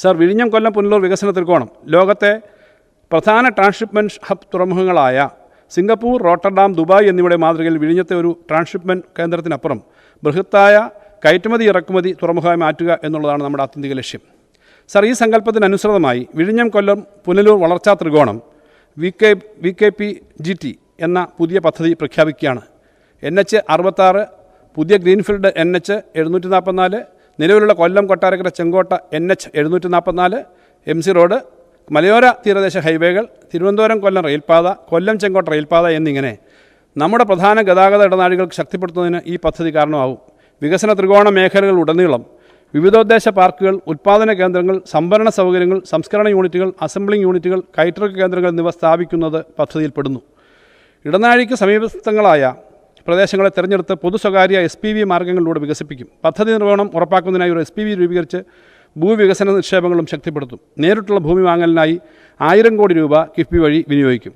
Sir, വിഴിഞ്ഞം കൊല്ലം പുനലൂർ വികസന ത്രികോണം ലോകത്തെ പ്രധാന ട്രാൻസ്ഷിപ്മെൻറ്റ് ഹബ് തുറമുഖങ്ങളായ സിംഗപ്പൂർ, റോട്ടർഡാം, ദുബായ് എന്നിവയുടെ മാതൃകയിൽ വിഴിഞ്ഞത്തെ ഒരു ട്രാൻസ്ഷിപ്മെൻറ്റ് കേന്ദ്രത്തിനപ്പുറം ബൃഹത്തായ കയറ്റുമതി ഇറക്കുമതി തുറമുഖമായി മാറ്റുക എന്നുള്ളതാണ് നമ്മുടെ ആത്യന്തിക ലക്ഷ്യം. സർ, ഈ സങ്കല്പത്തിനനുസൃതമായി വിഴിഞ്ഞം കൊല്ലം പുനലൂർ വളർച്ചാ ത്രികോണം VKPGT എന്ന പുതിയ പദ്ധതി പ്രഖ്യാപിക്കുകയാണ്. NH 66, പുതിയ ഗ്രീൻഫീൽഡ് NH 744, നിലവിലുള്ള കൊല്ലം കൊട്ടാരക്കര ചെങ്കോട്ട NH 744, MC റോഡ്, മലയോര തീരദേശ ഹൈവേകൾ, തിരുവനന്തപുരം കൊല്ലം റെയിൽപാത, കൊല്ലം ചെങ്കോട്ട റെയിൽപാത എന്നിങ്ങനെ നമ്മുടെ പ്രധാന ഗതാഗത ഇടനാഴികൾക്ക് ശക്തിപ്പെടുത്തുന്നതിന് ഈ പദ്ധതി കാരണമാവും. വികസന ത്രികോണ മേഖലകളുടനീളം വിവിധോദ്ദേശ പാർക്കുകൾ, ഉൽപ്പാദന കേന്ദ്രങ്ങൾ, സംഭരണ സൗകര്യങ്ങൾ, സംസ്കരണ യൂണിറ്റുകൾ, അസംബ്ലിംഗ് യൂണിറ്റുകൾ, കയറ്റിറക്ക് കേന്ദ്രങ്ങൾ എന്നിവ സ്ഥാപിക്കുന്നത് പദ്ധതിയിൽപ്പെടുന്നു. ഇടനാഴിക്ക് സമീപസ്ഥങ്ങളായ പ്രദേശങ്ങളെ തിരഞ്ഞെടുത്ത് പൊതു സ്വകാര്യ SPV മാർഗ്ഗങ്ങളിലൂടെ വികസിപ്പിക്കും. പദ്ധതി നിർവഹണം ഉറപ്പാക്കുന്നതിനായി ഒരു SPV രൂപീകരിച്ച് ഭൂവികസന നിക്ഷേപങ്ങളും ശക്തിപ്പെടുത്തും. നേരിട്ടുള്ള ഭൂമി വാങ്ങലിനായി 1000 കോടി രൂപ കിഫ്ബി വഴി വിനിയോഗിക്കും.